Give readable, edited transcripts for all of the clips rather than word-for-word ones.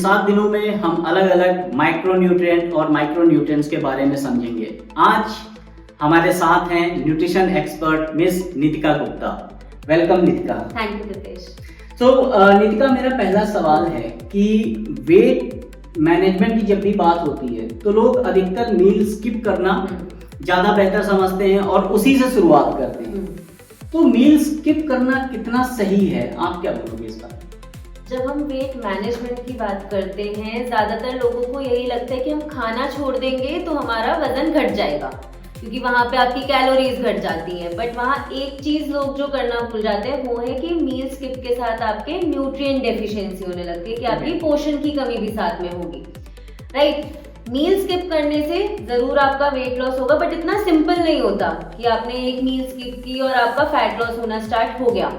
7 दिनों में हम अलग अलग माइक्रोन्यूट्रिएंट और माइक्रोन्यूट्रिएंट्स के बारे में समझेंगे। आज हमारे साथ हैं nutrition expert miss Nitika Gupta. Welcome Nitika. Thank you Ritesh. तो नितिका, मेरा पहला सवाल है कि वेट मैनेजमेंट की जब भी बात होती है तो लोग अधिकतर मील स्किप करना ज्यादा बेहतर समझते हैं और उसी से शुरुआत करते हैं। तो मील स्किप करना कितना सही है, आप क्या बोलोगे इस बारे में? जब हम वेट मैनेजमेंट की बात करते हैं, ज्यादातर लोगों को यही लगता है कि हम खाना छोड़ देंगे तो हमारा वजन घट जाएगा, क्योंकि वहां पे आपकी कैलोरीज घट जाती हैं। बट वहां एक चीज लोग जो करना भूल जाते हैं वो है कि मील स्किप के साथ आपके न्यूट्रिएंट डेफिशिएंसी होने लगती है, कि आपकी पोषण की कमी भी साथ में होगी। राइट। मील स्किप करने से जरूर आपका वेट लॉस होगा, बट इतना सिंपल नहीं होता कि आपने एक मील स्किप की और आपका फैट लॉस होना स्टार्ट हो गया।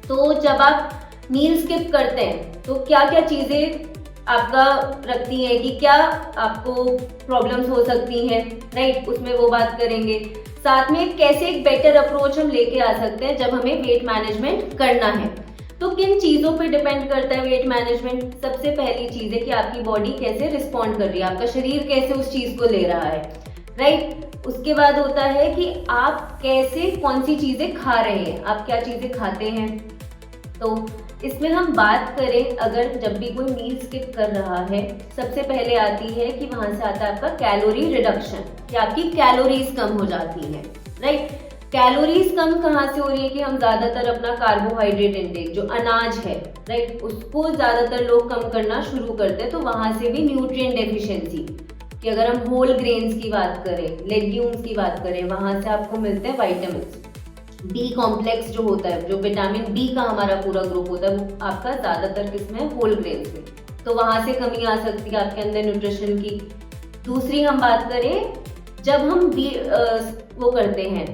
तो जब आप मील स्किप करते हैं तो क्या क्या चीजें आपका रखती हैं कि क्या आपको प्रॉब्लम्स हो सकती हैं, राइट, उसमें वो बात करेंगे। साथ में कैसे एक बेटर अप्रोच हम लेके आ सकते हैं जब हमें वेट मैनेजमेंट करना है। तो किन चीजों पे डिपेंड करता है वेट मैनेजमेंट? सबसे पहली चीज है कि आपकी बॉडी कैसे रिस्पॉन्ड कर रही है, आपका शरीर कैसे उस चीज को ले रहा है, राइट। उसके बाद होता है कि आप कैसे कौन सी चीजें खा रहे हैं, आप क्या चीजें खाते हैं। तो इसमें हम बात करें, अगर जब भी कोई मील स्किप कर रहा है, सबसे पहले आती है कि वहां से आता है आपका कैलोरी रिडक्शन, कि आपकी कैलोरीज कम हो जाती हैं, राइट। कैलोरीज कम कहाँ से हो रही है कि हम ज्यादातर अपना कार्बोहाइड्रेट इंटेक, जो अनाज है, राइट, उसको ज्यादातर लोग कम करना शुरू करते हैं। तो वहां से भी न्यूट्रिएंट डेफिशिएंसी, कि अगर हम होल ग्रेन्स की बात करें, लेग्यूम्स की बात करें, वहां से आपको मिलते हैं वाइटामिन बी कॉम्प्लेक्स जो होता है, जो विटामिन बी का हमारा पूरा ग्रुप होता है, वो आपका ज्यादातर किसमें है? होल ग्रेन्स में। तो वहां से कमी आ सकती है आपके अंदर न्यूट्रिशन की। दूसरी हम बात करें, जब हम वो करते हैं,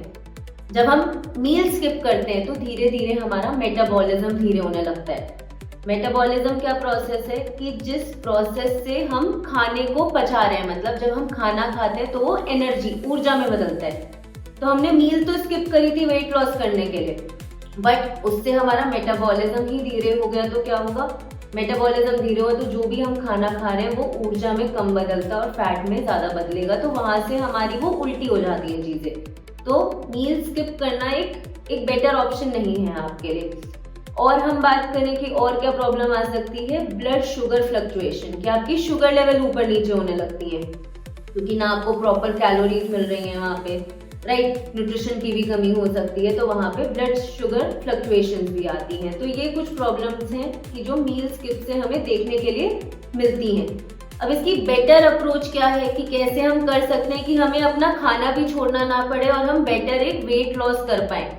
जब हम मील स्किप करते हैं तो धीरे धीरे हमारा मेटाबॉलिज्म धीरे होने लगता है। मेटाबॉलिज्म क्या प्रोसेस है कि जिस प्रोसेस से हम खाने को पचा रहे हैं, मतलब जब हम खाना खाते हैं तो वो एनर्जी, ऊर्जा में बदलता है। तो हमने मील तो स्किप करी थी वेट लॉस करने के लिए, बट उससे हमारा मेटाबॉलिज्म ही धीरे हो गया। तो क्या होगा? मेटाबॉलिज्म धीरे हुआ तो जो भी हम खाना खा रहे हैं वो ऊर्जा में कम बदलता और फैट में ज्यादा बदलेगा, तो वहां से हमारी वो उल्टी हो जाती है चीजें। तो मील स्किप करना एक बेटर ऑप्शन नहीं है आपके लिए। और हम बात करें कि और क्या प्रॉब्लम आ सकती है, ब्लड शुगर फ्लक्चुएशन, कि आपकी शुगर लेवल ऊपर नीचे होने लगती है, क्योंकि ना आपको प्रॉपर कैलोरीज मिल रही है वहां पे, राइट, न्यूट्रिशन की भी कमी हो सकती है, तो वहां पे ब्लड शुगर फ्लक्चुएशंस भी आती हैं। तो ये कुछ प्रॉब्लम्स हैं कि जो मील स्किप से हमें देखने के लिए मिलती हैं। अब इसकी बेटर अप्रोच क्या है कि कैसे हम कर सकते हैं कि हमें अपना खाना भी छोड़ना ना पड़े और हम बेटर एक वेट लॉस कर पाए।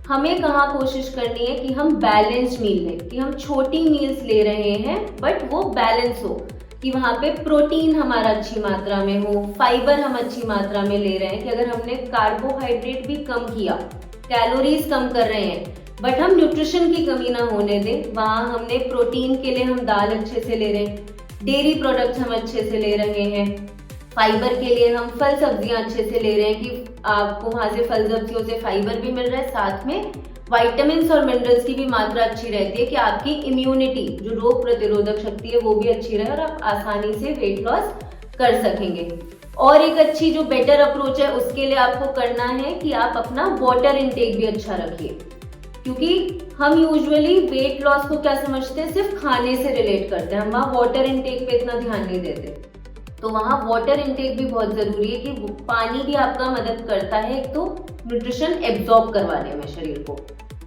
हमें कहाँ कोशिश करनी है कि हम बैलेंस्ड मील लें, कि हम छोटी मील्स ले रहे हैं बट वो बैलेंस हो, कि वहाँ पे प्रोटीन हमारा अच्छी मात्रा में हो, फाइबर हम अच्छी मात्रा में ले रहे हैं, कि अगर हमने कार्बोहाइड्रेट भी कम किया, कैलोरीज कम कर रहे हैं, बट हम न्यूट्रिशन की कमी ना होने दें। वहाँ हमने प्रोटीन के लिए हम दाल अच्छे से ले रहे हैं, डेयरी प्रोडक्ट्स हम अच्छे से ले रहे हैं, फाइबर के लिए हम फल सब्जियां अच्छे से ले रहे हैं, कि आपको वहाँ से फल सब्जियों से फाइबर भी मिल रहा है, साथ में वाइटामिन्स और मिनरल्स की भी मात्रा अच्छी रहती है, कि आपकी इम्यूनिटी, जो रोग प्रतिरोधक शक्ति है, वो भी अच्छी रहे और आप आसानी से वेट लॉस कर सकेंगे। और एक अच्छी जो बेटर अप्रोच है उसके लिए आपको करना है कि आप अपना वाटर इनटेक भी अच्छा रखिए, क्योंकि हम यूजुअली वेट लॉस को क्या समझते हैं, सिर्फ खाने से रिलेट करते हैं, हम वहाँ वाटर इनटेक पे इतना ध्यान नहीं देते। तो वहाँ वाटर इनटेक भी बहुत जरूरी है, कि पानी भी आपका मदद करता है, एक तो न्यूट्रिशन एब्जॉर्ब करवाने में शरीर को,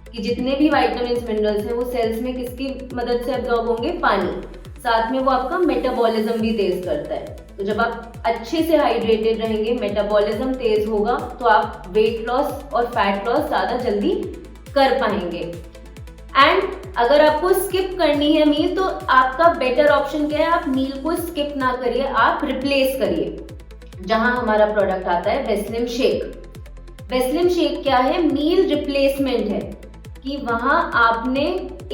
कि जितने भी विटामिन्स मिनरल्स हैं वो सेल्स में किसकी मदद से एब्जॉर्ब होंगे? पानी। साथ में वो आपका मेटाबॉलिज्म भी तेज करता है। तो जब आप अच्छे से हाइड्रेटेड रहेंगे, मेटाबॉलिज्म तेज होगा, तो आप वेट लॉस और फैट लॉस ज्यादा जल्दी कर पाएंगे। एंड अगर आपको स्किप करनी है मील, तो आपका बेटर ऑप्शन क्या है, आप मील को स्किप ना करिए, आप रिप्लेस करिए। जहां हमारा प्रोडक्ट आता है वेस्लिम शेक। वेस्लिम शेक क्या है? मील रिप्लेसमेंट है, कि वहां आपने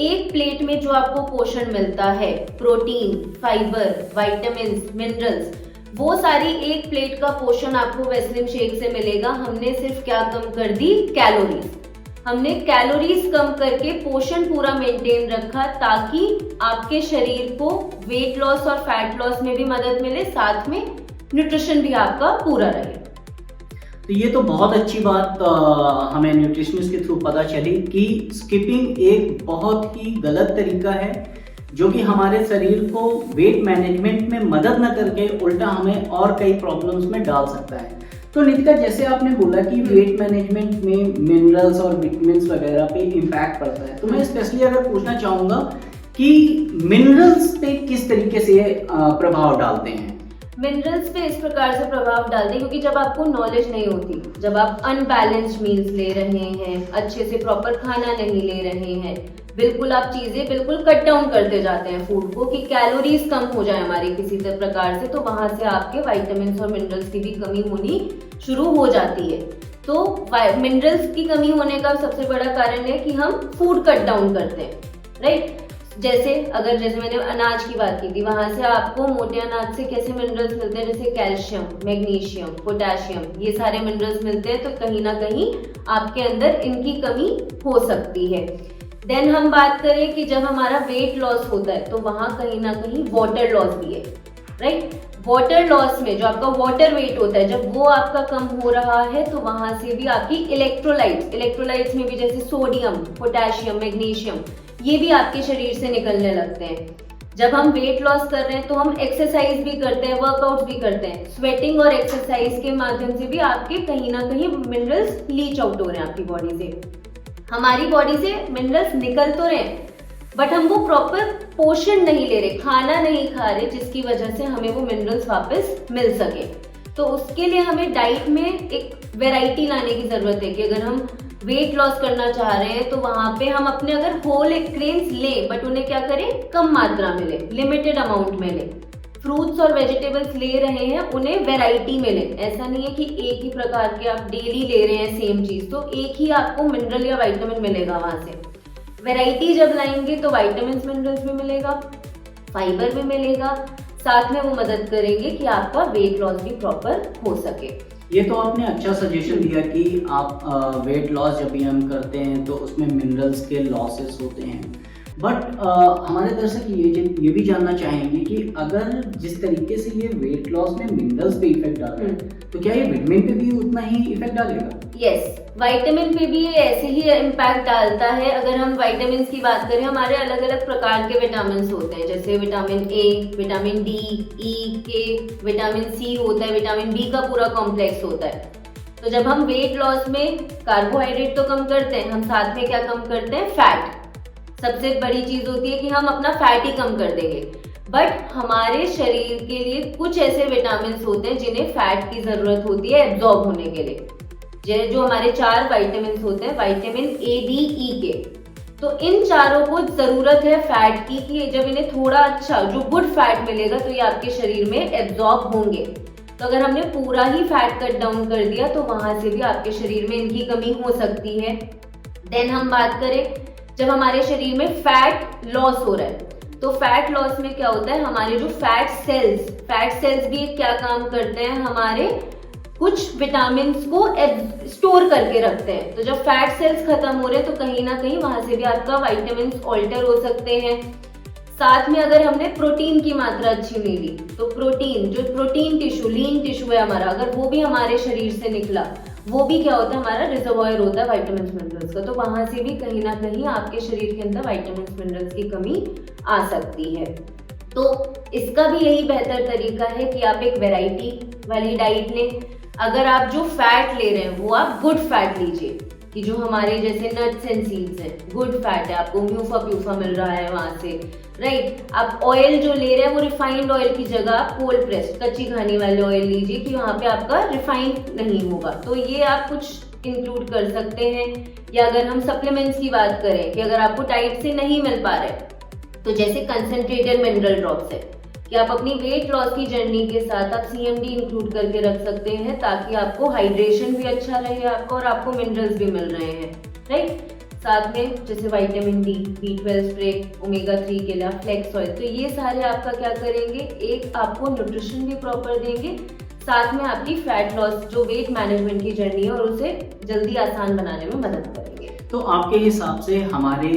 एक प्लेट में जो आपको पोषण मिलता है, प्रोटीन, फाइबर, विटामिन्स, मिनरल्स, वो सारी एक प्लेट का पोषण आपको वेस्लिम शेक से मिलेगा। हमने सिर्फ क्या कम कर दी? कैलोरीज। हमने कैलोरीज कम करके पोषण पूरा मेंटेन रखा, ताकि आपके शरीर को वेट लॉस और फैट लॉस में भी मदद मिले, साथ में न्यूट्रिशन भी आपका पूरा रहे। तो ये तो बहुत अच्छी बात हमें न्यूट्रिशनिस्ट के थ्रू पता चली कि स्किपिंग एक बहुत ही गलत तरीका है, जो कि हमारे शरीर को वेट मैनेजमेंट में मदद न करके उल्टा हमें और कई प्रॉब्लम्स में डाल सकता है। तो नितिका, जैसे आपने बोला कि वेट मैनेजमेंट में मिनरल्स और विटामिन्स वगैरह पे इम्पैक्ट पड़ता है, तो मैं स्पेशली अगर पूछना चाहूँगा कि मिनरल्स पे किस तरीके से प्रभाव डालते हैं? मिनरल्स पे इस प्रकार से प्रभाव डालते हैं, क्योंकि जब आपको नॉलेज नहीं होती, जब आप अनबैलेंस्ड मील्स ले रहे हैं, अच्छे से प्रॉपर खाना नहीं ले रहे हैं, बिल्कुल आप चीज़ें बिल्कुल कट डाउन करते जाते हैं फूड को कि कैलोरीज कम हो जाए हमारी किसी प्रकार से, तो वहाँ से आपके विटामिन्स और मिनरल्स की भी कमी होनी शुरू हो जाती है। तो मिनरल्स की कमी होने का सबसे बड़ा कारण है कि हम फूड कट डाउन करते हैं, राइट। जैसे मैंने अनाज की बात की थी, वहां से आपको मोटे अनाज से कैसे मिनरल्स मिलते हैं, जैसे कैल्शियम, मैग्नीशियम, पोटेशियम, ये सारे मिनरल्स मिलते हैं। तो कहीं ना कहीं आपके अंदर इनकी कमी हो सकती है। देन हम बात करें कि जब हमारा वेट लॉस होता है तो वहां कहीं ना कहीं वाटर लॉस भी है, राइट। वाटर लॉस में जो आपका वाटर वेट होता है, जब वो आपका कम हो रहा है तो वहां से भी आपकी इलेक्ट्रोलाइट्स में भी जैसे सोडियम, पोटेशियम, मैग्नीशियम, ये भी आपके शरीर से निकलने लगते हैं। जब हम वेट लॉस कर रहे हैं तो हम एक्सरसाइज भी करते हैं, वर्कआउट भी करते हैं, स्वेटिंग और एक्सरसाइज के माध्यम से भी आपके कहीं ना कहीं मिनरल्स लीच आउट हो रहे हैं आपकी बॉडी से। हमारी बॉडी से मिनरल्स निकल तो रहे हैं, बट हम वो प्रॉपर पोषण नहीं ले रहे, खाना नहीं खा रहे, जिसकी वजह से हमें वो मिनरल्स वापस मिल सके। तो उसके लिए हमें डाइट में एक वैरायटी लाने की जरूरत है कि अगर हम वेट लॉस करना चाह रहे हैं तो वहां पे हम अपने अगर होल ग्रेन्स लें, बट उन्हें क्या करें, कम मात्रा में लें, लिमिटेड अमाउंट में लें। फ्रूट्स और वेजिटेबल्स ले रहे हैं, उन्हें वैरायटी में लें। ऐसा नहीं है कि एक ही प्रकार के आप डेली ले रहे हैं सेम चीज तो एक ही आपको मिनरल या विटामिन मिलेगा। वहां से वैरायटी जब लाएंगे तो विटामिन मिनरल्स भी मिलेगा, फाइबर भी मिलेगा, साथ में वो मदद करेंगे कि आपका वेट लॉस भी प्रॉपर हो सके। ये तो आपने अच्छा सजेशन दिया कि आप वेट लॉस जब भी हम करते हैं तो उसमें मिनरल्स के लॉसेस होते हैं, बट हमारे दर्शक ये भी जानना चाहेंगे कि अगर जिस तरीके से ये वेट लॉस में मिनरल्स पे इफेक्ट डाल रहा है तो क्या ये विटामिन पे भी उतना ही इफेक्ट डालेगा? यस, विटामिन पे भी ऐसे ही इम्पैक्ट डालता है। अगर हम विटामिन की बात करें, हमारे अलग अलग प्रकार के विटामिन होते हैं, जैसे विटामिन ए, विटामिन डी, ई, के, विटामिन सी होता है, विटामिन बी का पूरा कॉम्प्लेक्स होता है। तो जब हम वेट लॉस में कार्बोहाइड्रेट तो कम करते हैं, हम साथ में क्या कम करते हैं, फैट। सबसे बड़ी चीज होती है कि हम अपना फैट ही कम कर देंगे, बट हमारे शरीर के लिए कुछ ऐसे विटामिन होते हैं जिन्हें फैट की जरूरत होती है एब्जॉर्ब होने के लिए। जो हमारे 4 विटामिन होते हैं, विटामिन ए, डी, ई के, तो इन चारों को जरूरत है फैट की कि जब इन्हें थोड़ा अच्छा जो गुड फैट मिलेगा तो ये आपके शरीर में एब्जॉर्ब होंगे। तो अगर हमने पूरा ही फैट कट डाउन कर दिया तो वहां से भी आपके शरीर में इनकी कमी हो सकती है। देन हम बात करें जब हमारे शरीर में फैट लॉस हो रहा है, तो फैट लॉस में क्या होता है, हमारे जो फैट सेल्स भी क्या काम करते हैं, हमारे कुछ विटामिन को स्टोर करके रखते हैं। तो जब फैट सेल्स खत्म हो रहे हैं तो कहीं ना कहीं वहां से भी आपका विटामिन ऑल्टर हो सकते हैं। साथ में अगर हमने प्रोटीन की मात्रा अच्छी नहीं ली तो प्रोटीन टिश्यू, लीन टिश्यू है हमारा, अगर वो भी हमारे शरीर से निकला, वो भी क्या होता है, हमारा रिजर्वॉयर होता है विटामिन मिनरल्स का। तो वहां से भी कहीं ना कहीं आपके शरीर के अंदर विटामिन मिनरल्स की कमी आ सकती है। तो इसका भी यही बेहतर तरीका है कि आप एक वैरायटी वाली डाइट लें। अगर आप जो फैट ले रहे हैं वो आप गुड फैट लीजिए, कि जो हमारे जैसे नट्स एंड सीड्स हैं, गुड फैट है, आपको म्यूफा प्यूफा मिल रहा है वहां से, राइट। आप ऑयल जो ले रहे हैं वो रिफाइंड ऑयल की जगह आप कोल्ड प्रेस्ड कच्ची खाने वाले ऑयल लीजिए कि वहां पे आपका रिफाइंड नहीं होगा। तो ये आप कुछ इंक्लूड कर सकते हैं। या अगर हम सप्लीमेंट्स की बात करें कि अगर आपको टाइप से नहीं मिल पा रहे, तो जैसे कंसंट्रेटेड मिनरल ड्रॉप्स है कि आप अपनी वेट लॉस की जर्नी के साथ आप CMD इंक्लूड करके रख सकते हैं, ताकि आपको हाइड्रेशन भी अच्छा रहे आपको और आपको मिनरल्स भी मिल रहे हैं, राइट। साथ में जैसे vitamin D, B12 spray, omega 3 के लिए फ्लेक्स ऑयल, तो ये सारे आपका क्या करेंगे, एक आपको न्यूट्रिशन भी प्रॉपर देंगे, साथ में आपकी फैट लॉस जो वेट मैनेजमेंट की जर्नी है और उसे जल्दी आसान बनाने में मदद करेंगे। तो आपके हिसाब से हमारे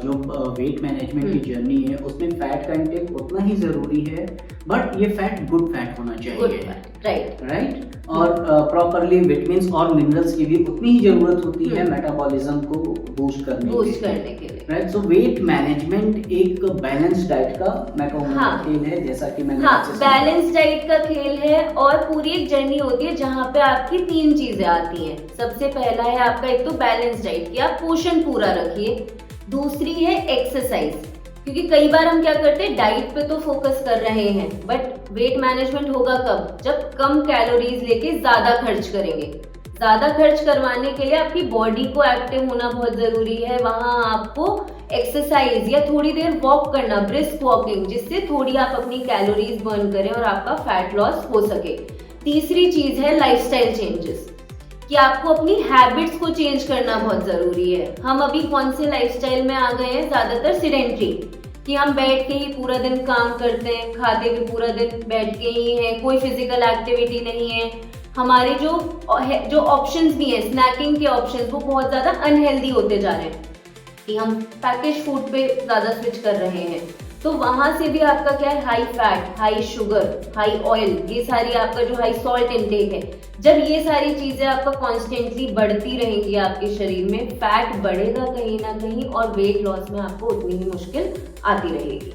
जो वेट मैनेजमेंट की जर्नी है उसमें फैट कंटेंट उतना ही जरूरी है, बट ये फैट गुड फैट होना चाहिए, राइट, और प्रॉपरली विटामिन्स और मिनरल्स की भी उतनी ही जरूरत होती है मेटाबॉलिज्म को बूस्ट करने के लिए, राइट। सो वेट मैनेजमेंट एक बैलेंस डाइट का मैं कहूँगा खेल है, जैसा कि मैंने बैलेंस डाइट का खेल है, और पूरी एक जर्नी होती है जहाँ पे आपकी 3 चीजें आती हैं। सबसे पहला है आपका एक तो बैलेंस डाइट कि आप पोषण पूरा रखिए, दूसरी है एक्सरसाइज, क्योंकि कई बार हम क्या करते हैं डाइट पे तो फोकस कर रहे हैं, बट वेट मैनेजमेंट होगा कब, जब कम कैलोरीज लेके ज्यादा खर्च करेंगे। ज्यादा खर्च करवाने के लिए आपकी बॉडी को एक्टिव होना बहुत जरूरी है, वहां आपको एक्सरसाइज या थोड़ी देर वॉक करना, ब्रिस्क वॉकिंग, जिससे थोड़ी आप अपनी कैलोरीज बर्न करें और आपका फैट लॉस हो सके। तीसरी चीज है लाइफस्टाइल चेंजेस, कि आपको अपनी हैबिट्स को चेंज करना बहुत जरूरी है। हम अभी कौन से लाइफस्टाइल में आ गए हैं, ज्यादातर सिडेंट्री, कि हम बैठ के ही पूरा दिन काम करते हैं, खाते भी पूरा दिन बैठ के ही हैं, कोई फिजिकल एक्टिविटी नहीं है। हमारे जो ऑप्शंस भी हैं, स्नैकिंग के ऑप्शंस, वो बहुत ज्यादा अनहेल्दी होते जा रहे हैं, कि हम पैकेज फूड पे ज्यादा स्विच कर रहे हैं। तो वहां से भी आपका क्या है, high fat, high sugar, high oil, ये सारी आपका जो हाई सॉल्ट इनटेक है, जब ये सारी चीजें आपका कॉन्स्टेंटली बढ़ती रहेंगी आपके शरीर में, फैट बढ़ेगा कहीं ना कहीं और वेट लॉस में आपको उतनी ही मुश्किल आती रहेगी।